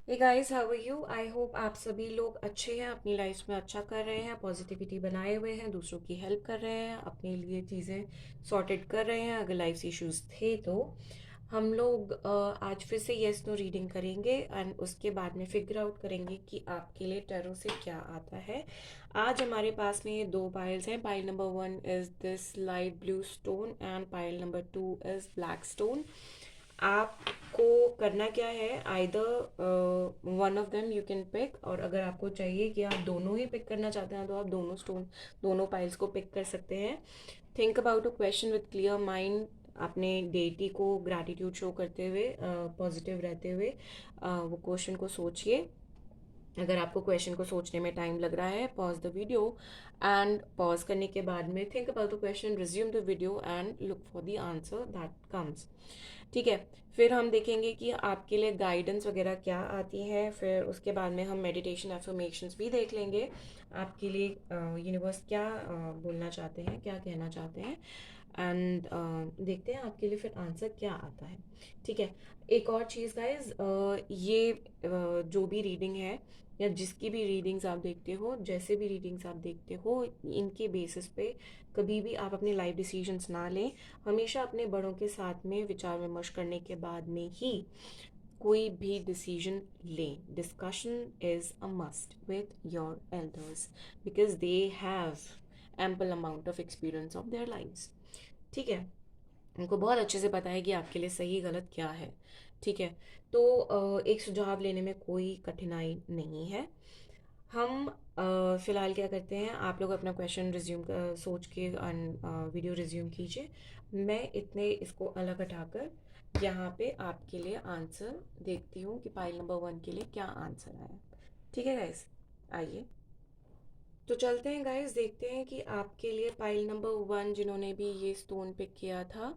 Hey guys, how are you? I hope आप सभी लोग अच्छे हैं, अपनी लाइफ में अच्छा कर रहे हैं, पॉजिटिविटी बनाए हुए हैं, दूसरों की हेल्प कर रहे हैं, अपने लिए चीज़ें सॉर्टेड कर रहे हैं। अगर लाइफ इश्यूज थे तो हम लोग आज फिर से येस नो रीडिंग करेंगे एंड उसके बाद में फिगर आउट करेंगे कि आपके लिए टैरो से क्या आता है। आज हमारे पास में ये दो पाइल्स हैं। Pile number 1 is this light blue stone and pile number 2 is black stone. आपको करना क्या है, either one of them you can pick, और अगर आपको चाहिए कि आप दोनों ही पिक करना चाहते हैं तो आप दोनों पाइल्स को पिक कर सकते हैं। Think about a question with clear mind, अपने डेटी को ग्रैटिट्यूड शो करते हुए, पॉजिटिव रहते हुए वो क्वेश्चन को सोचिए। अगर आपको क्वेश्चन को सोचने में टाइम लग रहा है, pause the video and pause करने के बाद में think about the question, resume the video and look for the answer that comes. ठीक है, फिर हम देखेंगे कि आपके लिए गाइडेंस वगैरह क्या आती है। फिर उसके बाद में हम मेडिटेशन एफर्मेशंस भी देख लेंगे, आपके लिए यूनिवर्स क्या बोलना चाहते हैं, क्या कहना चाहते हैं। एंड देखते हैं आपके लिए फिर आंसर क्या आता है। ठीक है, एक और चीज़ गाइज, ये जो भी रीडिंग है या जिसकी भी रीडिंग्स आप देखते हो, जैसे भी रीडिंग्स आप देखते हो, इनके बेसिस पे कभी भी आप अपने लाइफ डिसीजंस ना लें। हमेशा अपने बड़ों के साथ में विचार विमर्श करने के बाद में ही कोई भी डिसीजन लें। Discussion is a must with your elders because they have ample amount of experience of their lives. ठीक है, उनको बहुत अच्छे से पता है कि आपके लिए सही गलत क्या है। ठीक है, तो एक सुझाव लेने में कोई कठिनाई नहीं है। हम फिलहाल क्या करते हैं, आप लोग अपना क्वेश्चन रिज्यूम सोच के वीडियो रिज्यूम कीजिए। मैं इतने इसको अलग हटाकर यहाँ पे आपके लिए आंसर देखती हूँ कि पाइल नंबर 1 के लिए क्या आंसर आया। ठीक है गाइस, आइए तो चलते हैं गाइस, देखते हैं कि आपके लिए पाइल नंबर 1 जिन्होंने भी ये स्टोन पिक किया था,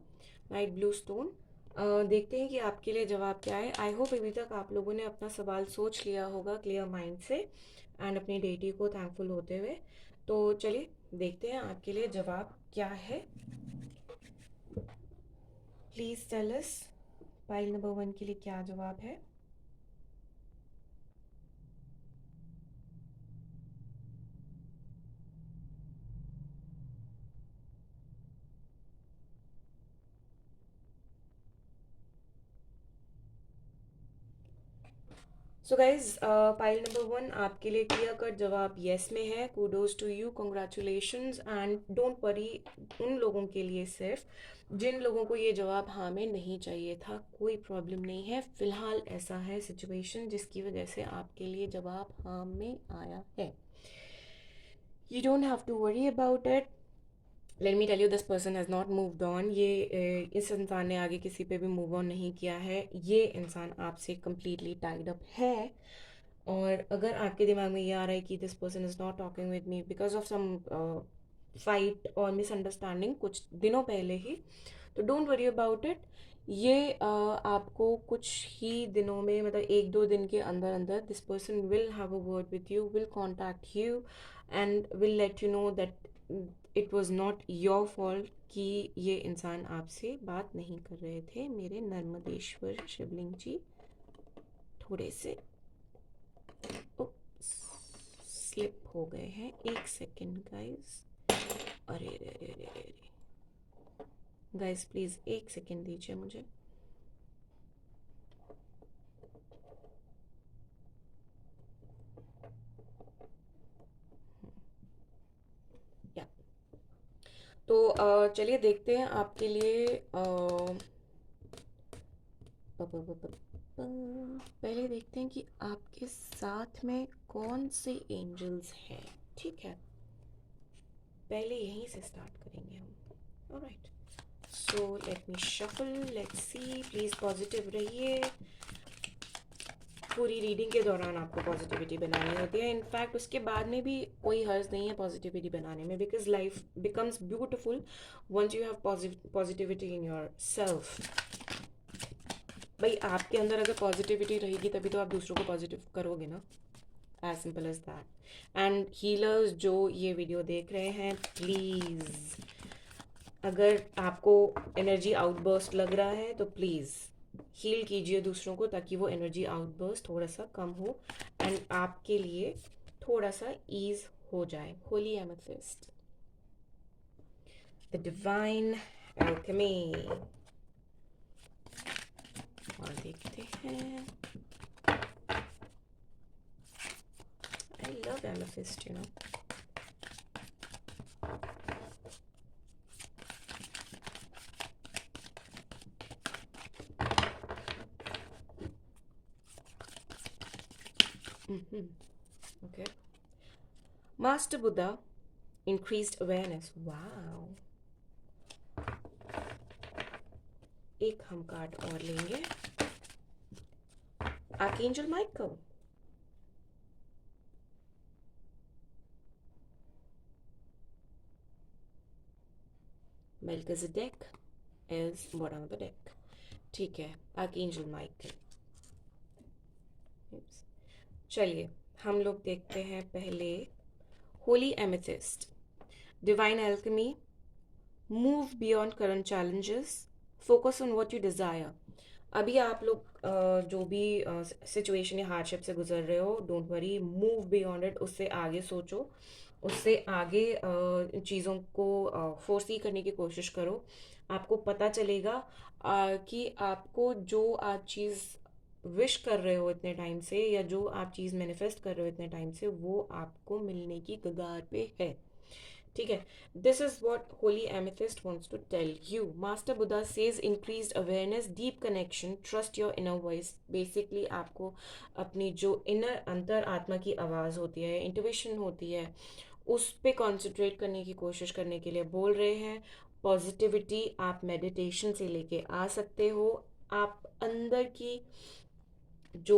लाइट ब्लू स्टोन, देखते हैं कि आपके लिए जवाब क्या है। आई होप अभी तक आप लोगों ने अपना सवाल सोच लिया होगा क्लियर माइंड से एंड अपनी डेटी को थैंकफुल होते हुए। तो चलिए देखते हैं आपके लिए जवाब क्या है। Please tell us pile number 1 के लिए क्या जवाब है। सो गाइज, पाइल नंबर 1 आपके लिए क्लियर कट जवाब यस में है। Kudos to you, congratulations and don't worry उन लोगों के लिए सिर्फ जिन लोगों को ये जवाब हाँ में नहीं चाहिए था। कोई प्रॉब्लम नहीं है, फिलहाल ऐसा है सिचुएशन जिसकी वजह से आपके लिए जवाब हाँ में आया है। You don't have to worry about it. Let me tell you, this person has not moved on. ये इस इंसान ने आगे किसी पे भी मूव ऑन नहीं किया है। ये इंसान आपसे कम्प्लीटली टाइड अप है। और अगर आपके दिमाग में ये आ रहा है कि this person is not talking with me because of some fight और मिसअंडरस्टैंडिंग कुछ दिनों पहले ही, तो डोंट वरी अबाउट इट। ये आपको कुछ ही दिनों में, मतलब एक दो दिन के अंदर अंदर, this person will have a word with you, will contact you and will let you know that it was not your fault कि ये इंसान आपसे बात नहीं कर रहे थे। मेरे नर्मदेश्वर शिवलिंग जी थोड़े से स्लिप हो गए हैं। एक सेकेंड गाइस, अरे रे रे रे रे रे, गाइस प्लीज एक सेकेंड दीजिए मुझे। या तो चलिए देखते हैं आपके लिए पहले देखते हैं कि आपके साथ में कौन से एंजल्स हैं। ठीक है, पहले यहीं से स्टार्ट करेंगे हम। Alright, so let me shuffle, let's see. Please positive रहिए। पूरी रीडिंग के दौरान आपको पॉजिटिविटी बनानी होती है। इनफैक्ट उसके बाद में भी कोई हर्ज नहीं है पॉजिटिविटी बनाने में, because life becomes beautiful once you have positivity in yourself. भाई आपके अंदर अगर पॉजिटिविटी रहेगी तभी तो आप दूसरों को पॉजिटिव करोगे ना, as simple as that. And healers जो ये वीडियो देख रहे हैं, प्लीज़ अगर आपको एनर्जी आउटबर्स्ट लग रहा है तो प्लीज़ हील कीजिए दूसरों को ताकि वो एनर्जी आउटबर्स्ट थोड़ा सा कम हो एंड आपके लिए थोड़ा सा ईज हो जाए. Holi amethyst, the divine alchemy. और देखते हैं. I love amethyst, you know. Okay. Master Buddha increased awareness. Wow. एक हम कार्ड और लेंगे. Archangel Michael. Melchizedek is bottom of the deck. ठीक है. Archangel Michael. चलिए हम लोग देखते हैं पहले Holi amethyst. Divine alchemy. Move beyond current challenges. Focus on what you desire. अभी आप लोग जो भी सिचुएशन या हार्डशिप से गुजर रहे हो, don't worry, move beyond it. उससे आगे सोचो, उससे आगे चीज़ों को फोर्सी करने की कोशिश करो. आपको पता चलेगा कि आपको जो आप चीज़ विश कर रहे हो इतने टाइम से, या जो आप चीज़ मैनिफेस्ट कर रहे हो इतने टाइम से, वो आपको मिलने की कगार पे है. ठीक है. This is what holy amethyst wants to tell you. Master Buddha says increased awareness, deep connection, trust your inner voice. Basically आपको अपनी जो इनर अंतर आत्मा की आवाज़ होती है, इंट्यूशन होती है, उस पे कॉन्सेंट्रेट करने की कोशिश करने के लिए बोल रहे हैं. पॉजिटिविटी आप मेडिटेशन से लेके आ सकते हो. आप अंदर की जो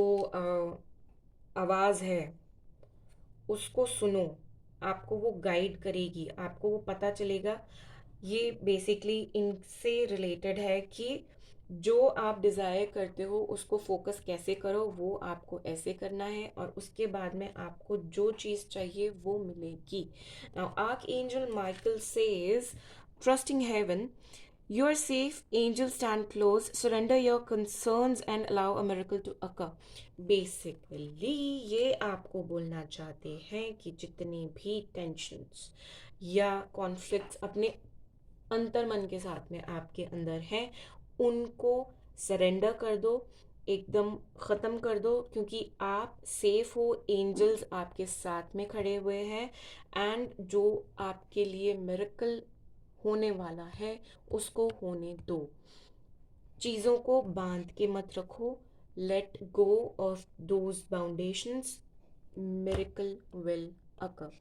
आवाज़ है उसको सुनो. आपको वो गाइड करेगी, आपको वो पता चलेगा. ये बेसिकली इनसे रिलेटेड है कि जो आप डिज़ायर करते हो उसको फोकस कैसे करो. वो आपको ऐसे करना है और उसके बाद में आपको जो चीज़ चाहिए वो मिलेगी. Now archangel Michael says, trusting heaven, you are safe, angels stand close, surrender your concerns and allow a miracle to occur. Basically ये आपको बोलना चाहते हैं कि जितनी भी टेंशन्स या कॉन्फ्लिक्ट्स अपने अंतर मन के साथ में आपके अंदर हैं, उनको सरेंडर कर दो, एकदम ख़त्म कर दो, क्योंकि आप सेफ हो. एंजल्स आपके साथ में खड़े हुए हैं एंड जो आपके लिए मिरेकल होने वाला है उसको होने दो. चीज़ों को बांध के मत रखो. Let go of those boundations. Miracle will occur.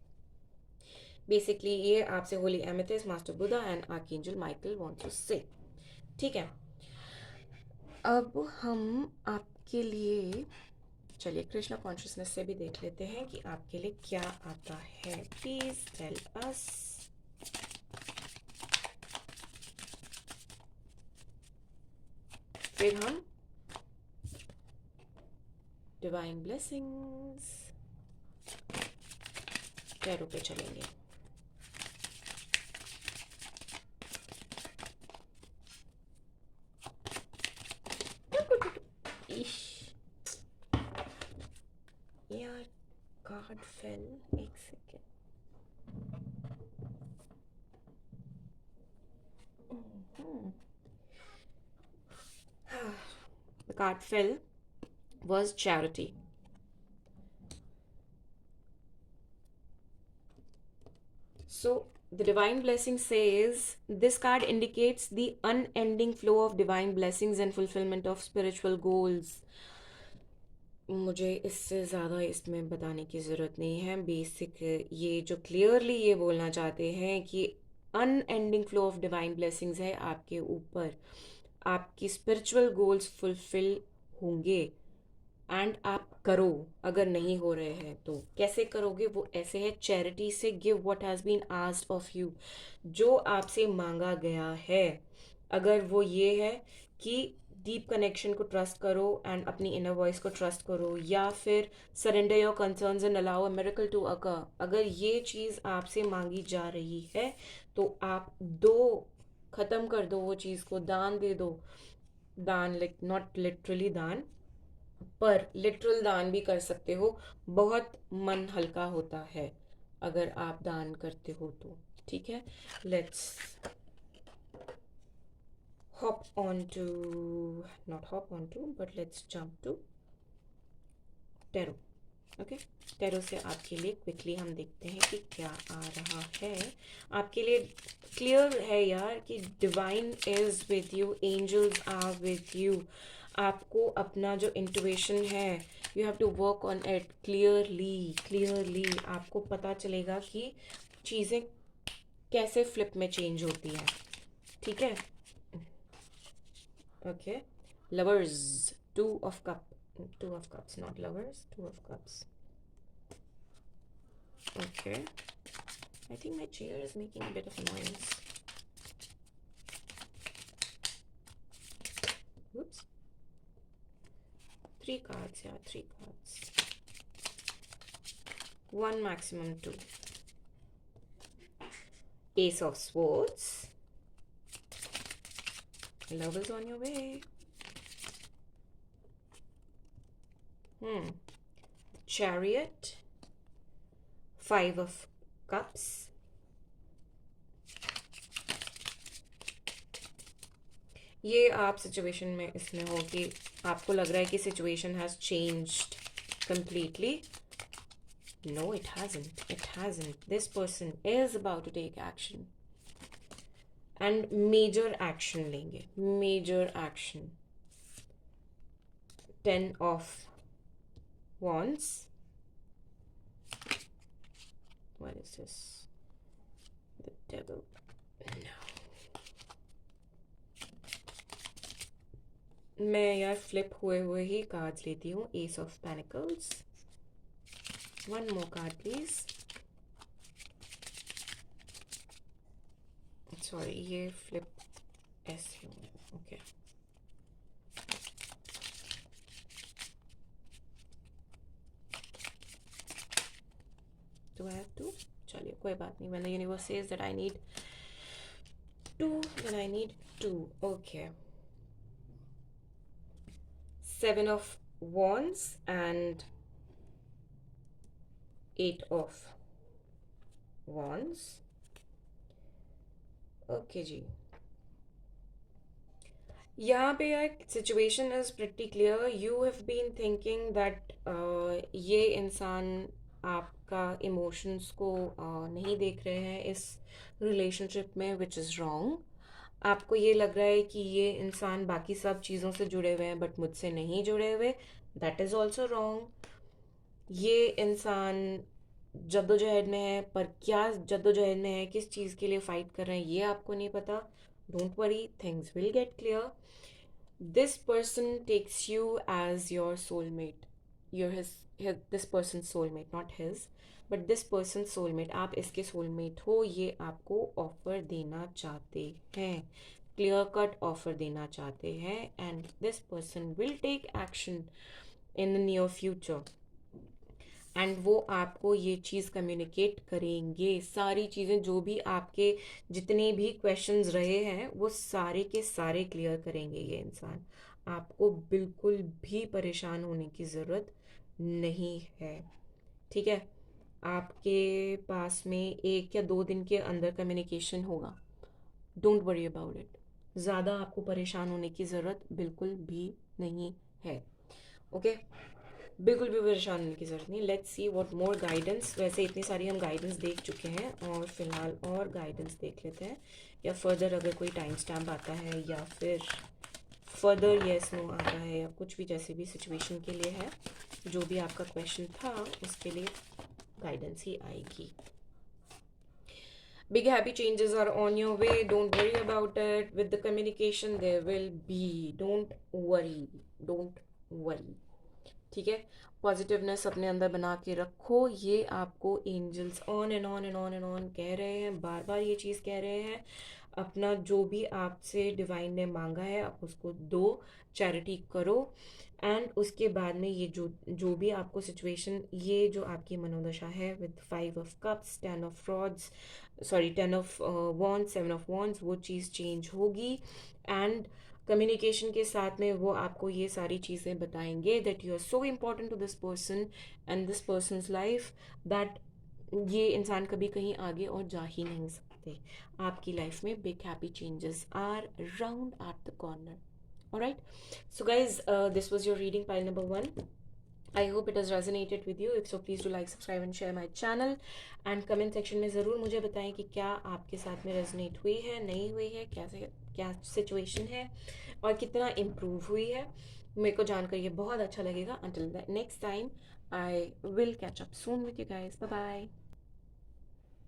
Basically ये आपसे holy amethyst, master Buddha and archangel Michael wants to say. ठीक है. अब हम आपके लिए, चलिए कृष्णा कॉन्शियसनेस से भी देख लेते हैं कि आपके लिए क्या आता है. Please tell us. फिर हम डिवाइन ब्लेसिंग्स टैरो पे चलेंगे. यार कार्ड फेल. एक second. The card fell was charity. So the divine blessing says this card indicates the unending flow of divine blessings and fulfillment of spiritual goals. मुझे इससे ज़्यादा इसमें बताने की ज़रूरत नहीं है. बेसिक ये जो क्लियरली ये बोलना चाहते हैं कि unending flow of divine blessings है आपके ऊपर. आपकी स्पिरिचुअल गोल्स फुलफिल होंगे एंड आप करो. अगर नहीं हो रहे हैं तो कैसे करोगे? वो ऐसे है, चैरिटी से. Give what has been asked of you. जो आपसे मांगा गया है, अगर वो ये है कि डीप कनेक्शन को ट्रस्ट करो एंड अपनी इनर वॉइस को ट्रस्ट करो, या फिर surrender your concerns and allow a miracle to occur, अगर ये चीज़ आपसे मांगी जा रही है तो आप दो, ख़त्म कर दो वो चीज़ को, दान दे दो. दान, लाइक नॉट लिटरली दान, पर लिटरल दान भी कर सकते हो। बहुत मन हल्का होता है अगर आप दान करते हो तो। ठीक है, let's hop on to, not hop on to, but let's jump to tarot. Okay, tarot से आपके लिए क्विकली हम देखते हैं कि क्या आ रहा है आपके लिए। क्लियर है यार कि divine is with you, angels are with you. आपको अपना जो इंट्यूशन है, you have to work on it clearly. Clearly आपको पता चलेगा कि चीज़ें कैसे फ्लिप में चेंज होती हैं। ठीक है, okay. Lovers, two of cups, not lovers, two of cups. Okay. I think my chair is making a bit of noise. Whoops. Three cards, yeah, three cards. One, maximum two. Ace of Swords. Love is on your way. Chariot. Five of Cups. ये आप situation में इसमें हो कि आपको लग रहा है कि situation has changed completely. No, it hasn't. It hasn't. This person is about to take action. And major action लेंगे. Major action. 10 of Wands. What is this? The Devil. No. मैं यार फ्लिप हुए हुए ही कार्ड्स लेती हूँ. Ace of Pentacles. One more card, please. Sorry, ये flip ऐसे हो गया. Okay. Do I have two? चलिए कोई बात नहीं. When the universe says that I need two, then I need two. Okay. 7 of Wands and 8 of Wands. Okay जी, यहाँ पे यार situation is pretty clear. You have been thinking that ये इंसान आपका इमोशंस को नहीं देख रहे हैं इस रिलेशनशिप में, विच इज़ रॉन्ग. आपको ये लग रहा है कि ये इंसान बाकी सब चीज़ों से जुड़े हुए हैं बट मुझसे नहीं जुड़े हुए. That is also wrong. ये इंसान जद्दोजहद में है, पर क्या जद्दोजहद में है, किस चीज़ के लिए फाइट कर रहे हैं, ये आपको नहीं पता. Don't worry, things will get clear. This person takes you as your soulmate. You're this person's soulmate, not his, but this person's soulmate. आप इसके soulmate हो, ये आपको ऑफर देना चाहते हैं, क्लियर कट ऑफर देना चाहते हैं. And this person will take action in the near future. And वो आपको ये चीज़ कम्युनिकेट करेंगे. सारी चीज़ें जो भी आपके जितने भी क्वेश्चंस रहे हैं वो सारे के सारे क्लियर करेंगे ये इंसान. आपको बिल्कुल भी परेशान होने की ज़रूरत नहीं है. ठीक है, आपके पास में 1 या 2 दिन के अंदर कम्युनिकेशन होगा. Don't worry about it. ज़्यादा आपको परेशान होने की ज़रूरत बिल्कुल भी नहीं है. ओके, बिल्कुल भी परेशान होने की ज़रूरत नहीं. Let's see what more guidance. वैसे इतनी सारी हम गाइडेंस देख चुके हैं और फिलहाल और गाइडेंस देख लेते हैं, या फर्दर अगर कोई टाइम स्टैम्प आता है या फिर फर्दर येस नो आता है या कुछ भी, जैसे भी सिचुएशन के लिए है, जो भी आपका क्वेश्चन था उसके लिए गाइडेंस ही आएगी. Big happy changes are on your way. Don't worry about it. With the communication there will be. Don't worry. Don't worry. ठीक है, पॉजिटिवनेस अपने अंदर बना के रखो. ये आपको angels on and on and on and on कह रहे हैं, बार बार ये चीज़ कह रहे हैं. अपना जो भी आपसे डिवाइन ने मांगा है आप उसको दो, चैरिटी करो. एंड उसके बाद में ये जो जो भी आपको सिचुएशन, ये जो आपकी मनोदशा है with 5 of cups, 10 of rods, sorry 10 of wands, 7 of wands, वो चीज़ चेंज होगी. एंड कम्युनिकेशन के साथ में वो आपको ये सारी चीज़ें बताएंगे that you are so important to this person and this person's life, that ये इंसान कभी कहीं आगे और जा ही नहीं सकते। आपकी लाइफ में big happy changes are round at the corner. Alright, so guys, this was your reading pile number 1. I hope it has resonated with you. If so, please do like, subscribe and share my channel. And comment section में ज़रूर मुझे बताएं कि क्या आपके साथ में resonate हुई है, नहीं हुई है, कैसे क्या सिचुएशन है और कितना इम्प्रूव हुई है। मेरे को जानकर ये बहुत अच्छा लगेगा. Until the next time, I will catch up soon with you guys. Bye bye.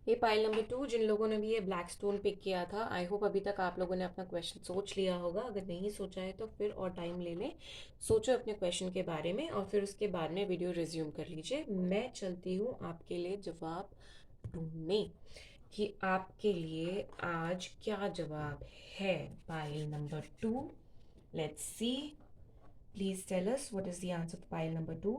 ये पाइल नंबर 2, जिन लोगों ने भी ये ब्लैक स्टोन पिक किया था, आई होप अभी तक आप लोगों ने अपना क्वेश्चन सोच लिया होगा. अगर नहीं सोचा है तो फिर और टाइम ले लें, सोचो अपने क्वेश्चन के बारे में और फिर उसके बाद में वीडियो रिज्यूम कर लीजिए. मैं चलती हूँ आपके लिए जवाब ढूंढने कि आपके लिए आज क्या जवाब है. Pile number 2, let's see. Please tell us what is the answer to pile number 2.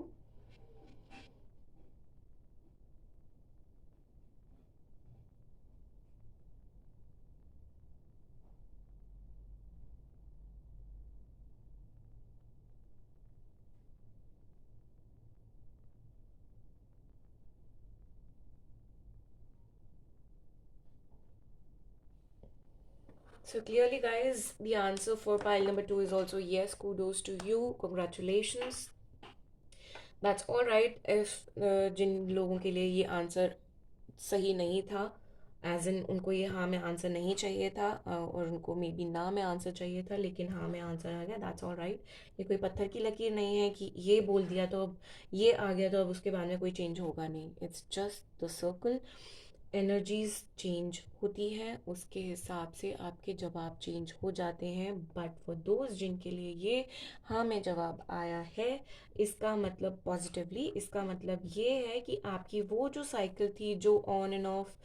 So clearly, guys, the answer for pile number 2 is also yes. Kudos to you. Congratulations. That's all right. If जिन लोगों के लिए ये answer सही नहीं था, as in उनको ये हाँ में आंसर नहीं चाहिए था, और उनको मे बी ना में आंसर चाहिए था, लेकिन हाँ में आंसर आ गया, दैट्स ऑल राइट. ये कोई पत्थर की लकीर नहीं है कि ये बोल दिया तो अब ये आ गया तो अब उसके बाद में कोई चेंज होगा नहीं. It's just the circle. Energies change होती हैं, उसके हिसाब से आपके जवाब चेंज हो जाते हैं. बट फॉर दोज जिनके लिए ये हाँ में जवाब आया है, इसका मतलब पॉजिटिवली, इसका मतलब ये है कि आपकी वो जो साइकिल थी जो on end of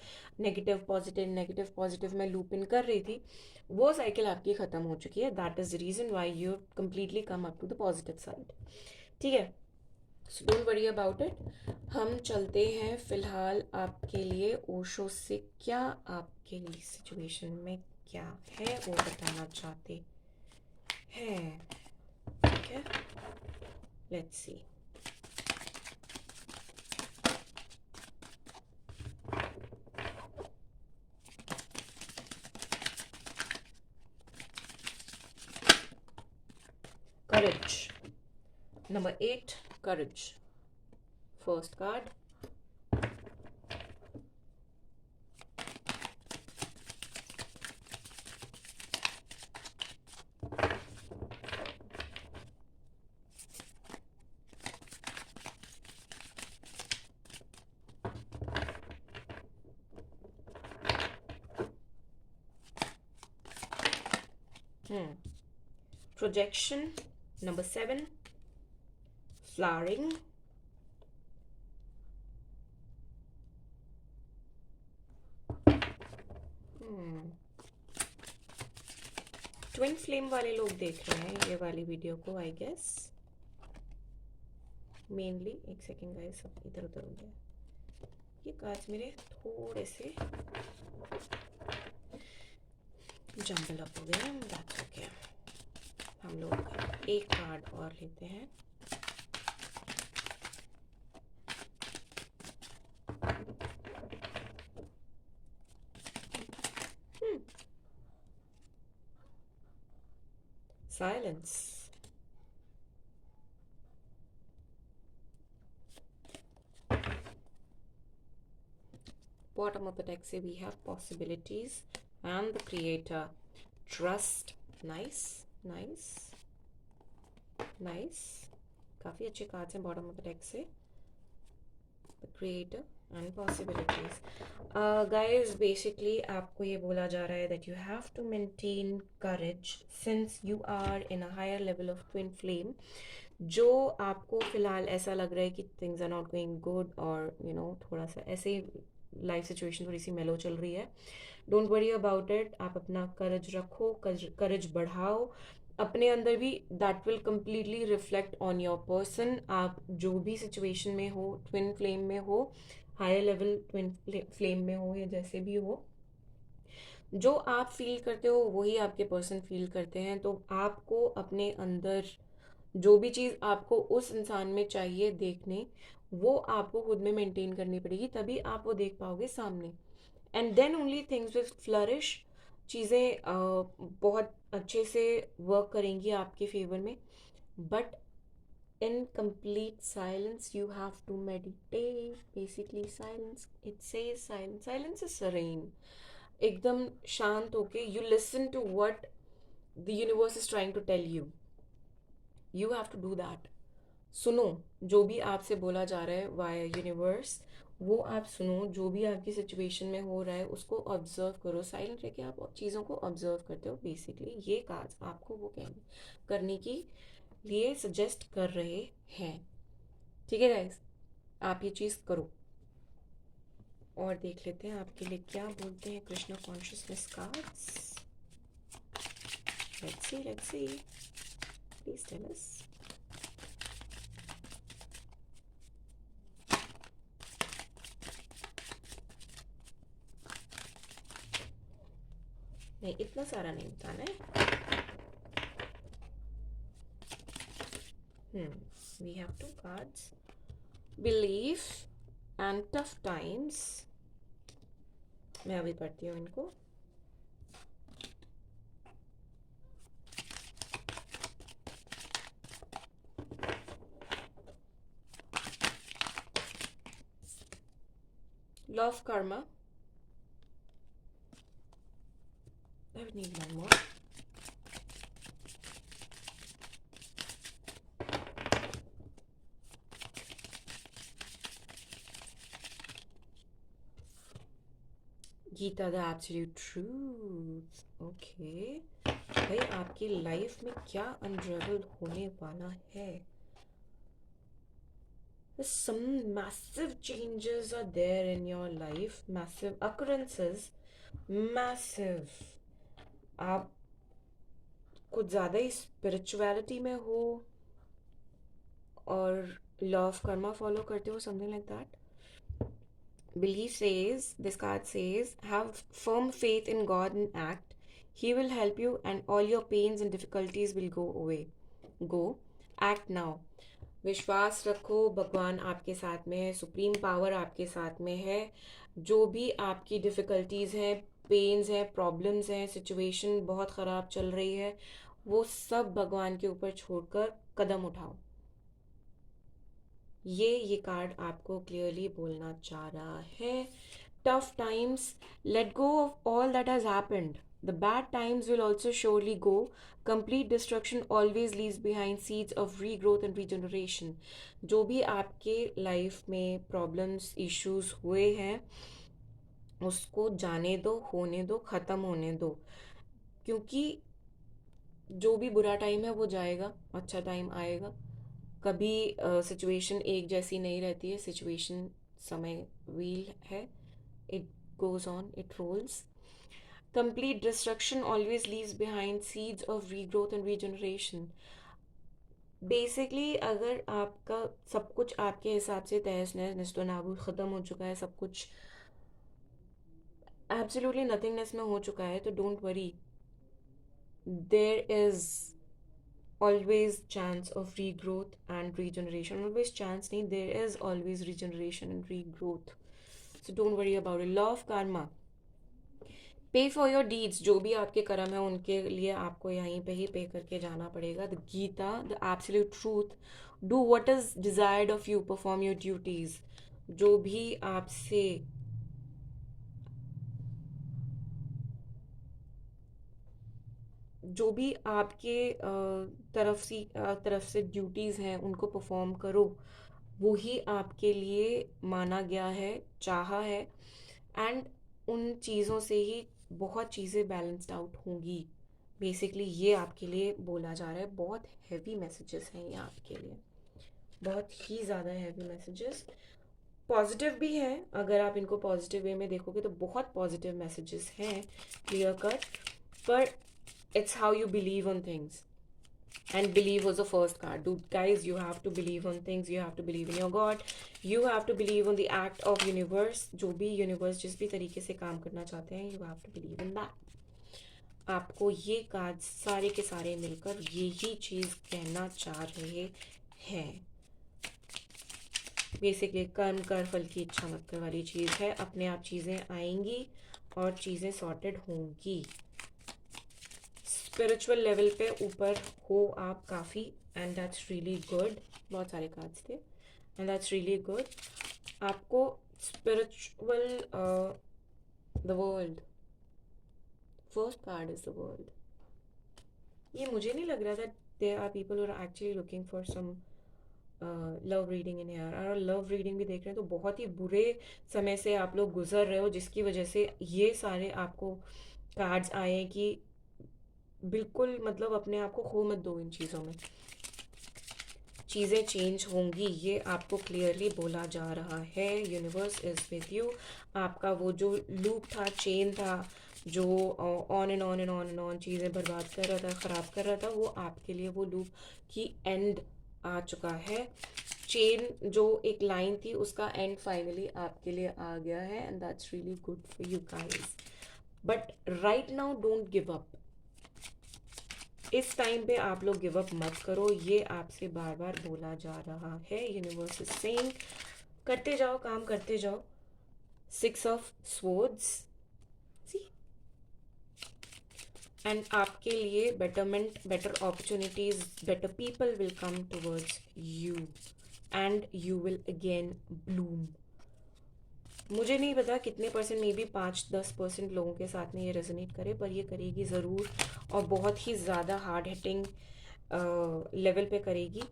negative positive में लूप इन कर रही थी, वो साइकिल आपकी ख़त्म हो चुकी है. That is the reason why you completely come up to the positive side. ठीक है, so don't worry about it. हम चलते हैं फिलहाल आपके लिए ओशो से क्या आपके लिए सिचुएशन में क्या है वो बताना चाहते हैं. ठीक है, let's see. Courage. Number 8, courage. First card. Projection. Number 7, flowering. Twin flame वाले लोग देख रहे हैं ये वाली वीडियो को, आई गेस मेनली. एक सेकेंड गाइस, सब इधर उधर हो गया. ये कार्ड्स मेरे थोड़े से जंबल अप हो गए. That's okay. हम लोग एक कार्ड और लेते हैं. Silence. Bottom of the deck say we have possibilities and the creator. Trust. Nice, nice, nice. काफ़ी अच्छे कार्ड्स हैं बॉटम ऑफ द डेक से. The creator and possibilities. Guys, basically आपको ये बोला जा रहा है that you have to maintain courage since you are in a higher level of twin flame. जो आपको फ़िलहाल ऐसा लग रहा है कि things are not going good और you know थोड़ा सा ऐसे ही लाइफ सिचुएशन थोड़ी सी मेलो चल रही है. Don't worry about it. आप अपना करज रखो, करज बढ़ाओ अपने अंदर भी. That will completely reflect on your person. आप जो भी सिचुएशन में हो, ट्विन फ्लेम में हो, हायर लेवल ट्विन फ्लेम में हो या जैसे भी हो, जो आप फील करते हो वही आपके पर्सन फील करते हैं, तो आपको अपने अंदर जो भी चीज़ आपको उस इंसान में चाहिए देखने, वो आपको खुद में मेंटेन करनी पड़ेगी, तभी आप वो देख पाओगे सामने। And then only things will flourish. चीज़ें बहुत अच्छे से वर्क करेंगी आपके फेवर में। But in complete silence you have to meditate. Basically silence, it says silence, silence is serene. एकदम शांत होके you listen to what the universe is trying to tell you. You have to do that. सुनो जो भी आपसे बोला जा रहा है वाया यूनिवर्स, वो आप सुनो। जो भी आपकी सिचुएशन में हो रहा है उसको ऑब्जर्व करो। साइलेंट रह के आप चीज़ों को ऑब्जर्व करते हो। बेसिकली ये काज आपको वो कहने करने की लिए सजेस्ट कर रहे हैं। ठीक है गाइस, आप ये चीज़ करो। और देख लेते हैं आपके लिए क्या बोलते हैं Krishna consciousness cards. Let's see please tell us. नहीं, इतना सारा नहीं बताना है। We have two cards. Belief and tough times. मैं अभी पढ़ती हूँ इनको। Law of karma. I would need one more. Gita the absolute truth. Okay भाई, आपकी लाइफ में क्या अनरेवल होने वाला है? Some massive changes are there in your life, massive occurrences, massive। आप कुछ ज़्यादा ही स्पिरिचुअलिटी में हो और लॉ ऑफ कर्मा फॉलो करते हो, something like that. Belief says, this card says, have firm faith in God and act. He will help you and all your pains and difficulties will go away. Go, act now. विश्वास रखो, भगवान आपके साथ में है, supreme power आपके साथ में है। जो भी आपकी डिफ़िकल्टीज़ हैं, पेन्स हैं, प्रॉब्लम्स हैं, सिचुएशन बहुत ख़राब चल रही है, वो सब भगवान के ऊपर छोड़कर कदम उठाओ। ये कार्ड आपको क्लियरली बोलना चाह रहा है। Tough times, late go of all that has happened. The bad times will also surely go. Complete destruction always leaves behind seeds of regrowth and regeneration. जो भी आपके लाइफ में प्रॉब्लम्स इश्यूज हुए हैं उसको जाने दो, होने दो, ख़त्म होने दो। क्योंकि जो भी बुरा टाइम है वो जाएगा, अच्छा टाइम आएगा। कभी सिचुएशन एक जैसी नहीं रहती है। सिचुएशन समय व्हील है, it goes on, it rolls. Complete destruction always leaves behind seeds of regrowth and regeneration. Basically अगर आपका सब कुछ आपके हिसाब से तहस नहस निस्तो नाबूद ख़त्म हो चुका है, सब कुछ एब्सोल्युटली नथिंगनेस में हो चुका है, तो don't worry, there is always chance of regrowth and regeneration. Always chance nahi, there is always regeneration and regrowth, so don't worry about it. Law of karma, पे फॉर योर डीड्स। जो भी आपके कर्म है उनके लिए आपको यहीं पे ही पे करके जाना पड़ेगा। The Gita the absolute truth, do what is desired of you, perform your duties. जो भी आपसे जो भी आपके तरफ से ड्यूटीज़ हैं उनको परफॉर्म करो। वो ही आपके लिए माना गया है, चाहा है। एंड उन चीज़ों से ही बहुत चीज़ें बैलेंस्ड आउट होंगी। बेसिकली ये आपके लिए बोला जा रहा है। बहुत हैवी मैसेजेस हैं ये आपके लिए, बहुत ही ज़्यादा हैवी मैसेजेस। पॉजिटिव भी हैं, अगर आप इनको पॉजिटिव वे में देखोगे तो बहुत पॉजिटिव मैसेजेस हैं, क्लियर कट। पर it's how you believe on things. And believe was the first card. Dude, guys, you have to believe on things. You have to believe in your God. You have to believe on the act of universe. जो भी universe जिस भी तरीके से काम करना चाहते हैं, you have to believe in that. आपको ये कार्ड सारे के सारे मिलकर यही चीज़ कहना चाह रहे हैं. बेसिकली कर्म कर फल की इच्छा मत कर वाली चीज़ है. अपने आप चीज़ें आएंगी और चीज़ें सॉर्टेड होंगी. स्पिरिचुअल लेवल पे ऊपर हो आप काफ़ी, एंड दैट्स रियली गुड. बहुत सारे कार्ड्स थे एंड दैट्स रियली गुड. आपको spiritual the world, first card is the world. ये मुझे नहीं लग रहा था there are people who are actually looking for some love reading in here. और लव रीडिंग भी देख रहे हैं तो बहुत ही बुरे समय से आप लोग गुजर रहे हो, जिसकी वजह से ये सारे आपको कार्ड्स आए हैं कि बिल्कुल मतलब अपने आप को खो मत दो इन चीज़ों में. चीज़ें चेंज होंगी, ये आपको क्लियरली बोला जा रहा है. Universe is with you. आपका वो जो लूप था, चेन था, जो on and on and on and on चीज़ें बर्बाद कर रहा था, ख़राब कर रहा था, वो आपके लिए वो लूप की एंड आ चुका है. चेन जो एक लाइन थी उसका एंड फाइनली आपके लिए आ गया है, and that's really good for you guys. But right now don't give up. इस टाइम पे आप लोग गिव अप मत करो, ये आपसे बार बार बोला जा रहा है. यूनिवर्स इज सेइंग करते जाओ, काम करते जाओ. 6 ऑफ स्वॉर्ड्स, सी, एंड आपके लिए betterment, better opportunities, better people will come towards you and you will again Bloom. मुझे नहीं पता कितने परसेंट, मे बी 5-10% लोगों के साथ में ये रेजोनेट करे, पर ये करेगी ज़रूर, और बहुत ही ज़्यादा हार्ड हिटिंग लेवल पे करेगी.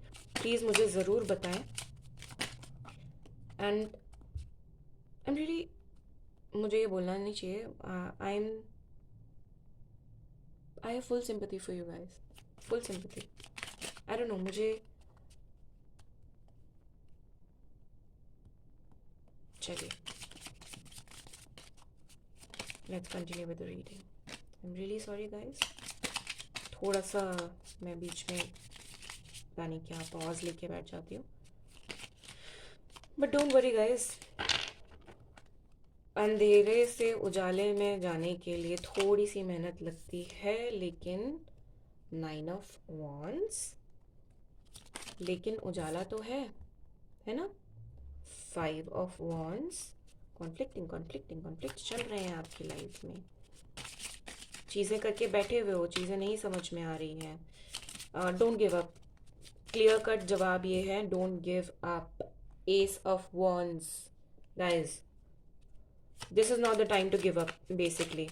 प्लीज़ मुझे ज़रूर बताएं. एंड आई एम रियली, मुझे ये बोलना नहीं चाहिए, I have full sympathy for you guys, full sympathy. I don't know, मुझे चलिए let's continue with the reading. I am really sorry guys, थोड़ा सा मैं बीच में पता नहीं क्या पॉज लेके बैठ जाती हूँ, बट डोंट वरी गाइस. अंधेरे से उजाले में जाने के लिए थोड़ी सी मेहनत लगती है, लेकिन 9 ऑफ वॉन्ड्स, लेकिन उजाला तो है ना. 5 of wands, conflicting conflicting conflict चल रहे हैं आपकी लाइफ में. चीज़ें करके बैठे हुए हो, चीज़ें नहीं समझ में आ रही हैं. Don't give up. Clear cut जवाब ये है, don't give up. Ace of wands guys, this is not the time to give up. Basically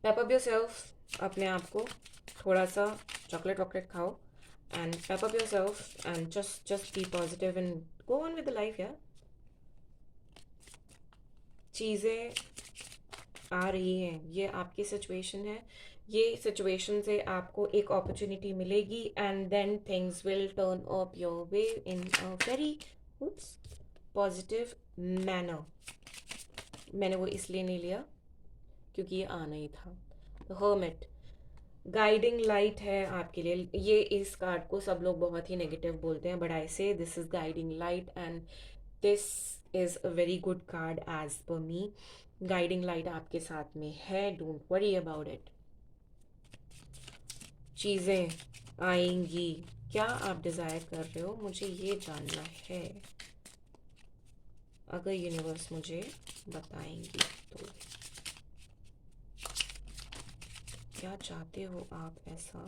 pep up yourself. अपने आप को थोड़ा सा चॉकलेट वॉकलेट खाओ and pep up yourself and just be positive and go on with the life यार. चीज़ें आ रही हैं, ये आपकी सिचुएशन है. ये सिचुएशन से आपको एक अपॉर्चुनिटी मिलेगी and then things will turn up your way in a very positive manner. मैंने वो इसलिए नहीं लिया क्योंकि ये आना ही था. द हर्मिट, गाइडिंग लाइट है आपके लिए. ये इस कार्ड को सब लोग बहुत ही नेगेटिव बोलते हैं, but I say this is guiding light and this is a very good card as per me. Guiding light आपके साथ में है, डोंट वरी अबाउट इट. चीज़ें आएंगी. क्या आप डिज़ायर कर रहे हो, मुझे ये जानना है. अगर यूनिवर्स मुझे बताएंगी तो क्या चाहते हो आप ऐसा.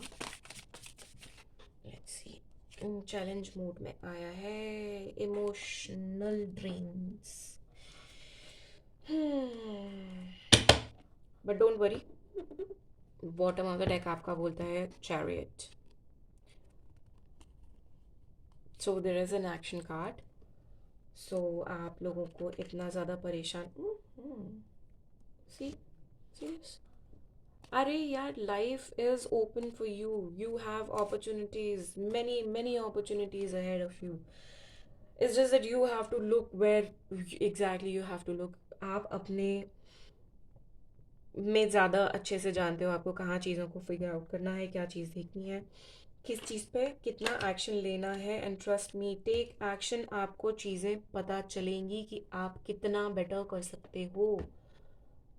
Let's see. चैलेंज मोड में आया है. Emotional dreams, but don't worry. Bottom of the deck आपका बोलता है chariot. So there is an action card. So आप लोगों को इतना ज़्यादा परेशान, सी सीरियस. अरे यार, life is open for you. You have opportunities, many many opportunities ahead of you. It's just that you have to look where exactly you have to look. आप अपने में ज़्यादा अच्छे से जानते हो, आपको कहाँ चीज़ों को फिगर आउट करना है, क्या चीज़ देखनी है, किस चीज़ पे कितना एक्शन लेना है। And trust me, take action, आपको चीज़ें पता चलेंगी कि आप कितना बेटर कर सकते हो।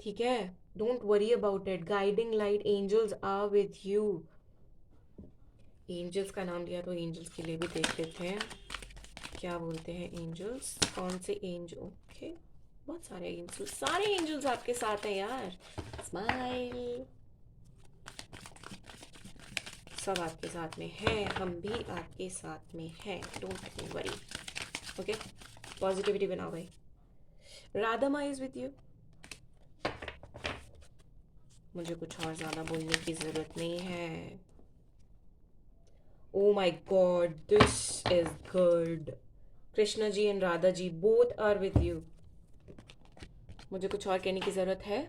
ठीक है, don't worry about it, guiding light angels are with you. Angels का नाम लिया तो एंजल्स के लिए भी देख लेते हैं क्या बोलते हैं एंजल्स, कौन से एंजल। ओके, बहुत सारे एंजल्स आपके साथ हैं यार। स्माइल, सब आपके साथ में हैं, हम भी आपके साथ में हैं, डोंट वरी। ओके, पॉजिटिविटी बनाओ भाई। राधा माँ इज विद यू। मुझे कुछ और ज़्यादा बोलने की ज़रूरत नहीं है। Oh my God, this is good. Krishna ji and Radha ji both are with you. मुझे कुछ और कहने की ज़रूरत है?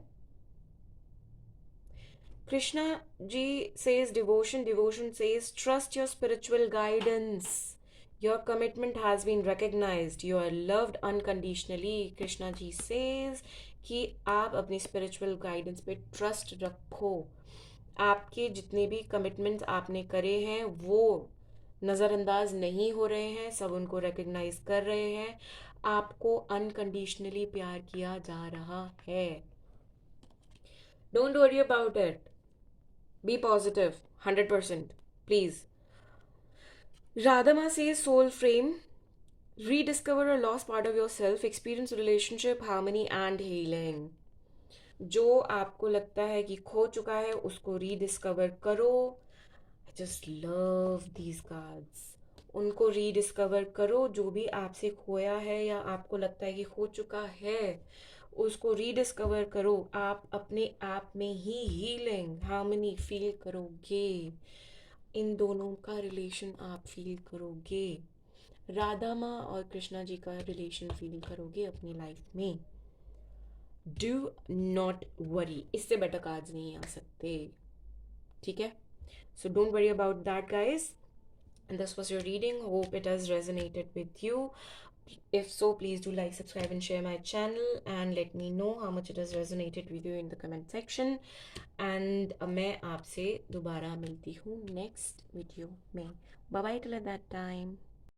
Krishna ji says devotion, devotion says trust your spiritual guidance. Your commitment has been recognized. You are loved unconditionally. Krishna ji says कि आप अपनी spiritual guidance पे trust रखो. आपके जितने भी commitments आपने करे हैं वो नज़रअंदाज नहीं हो रहे हैं, सब उनको recognize कर रहे हैं. आपको unconditionally प्यार किया जा रहा है. Don't worry about it. Be positive, 100%. Please. Radhama says soul frame. Rediscover a lost part of yourself. Experience relationship, harmony and healing. जो आपको लगता है कि खो चुका है उसको रीडिस्कवर करो. I just love these cards. उनको रीडिस्कवर करो. जो भी आपसे खोया है या आपको लगता है कि खो चुका है उसको रीडिस्कवर करो. आप अपने आप में ही हीलिंग, हार्मनी फील करोगे. इन दोनों का रिलेशन आप फील करोगे. राधा माँ और कृष्णा जी का रिलेशन फील करोगे अपनी लाइफ में. डू नॉट वरी, इससे बेटर कार्ड्स नहीं आ सकते. ठीक है, so don't worry about that guys. And this was your reading. Hope it has resonated with you. If so, please do like, subscribe and share my channel and let me know how much it has resonated with you in the comment section. And मैं आपसे दोबारा मिलती हूँ next video में. Bye bye till at that time.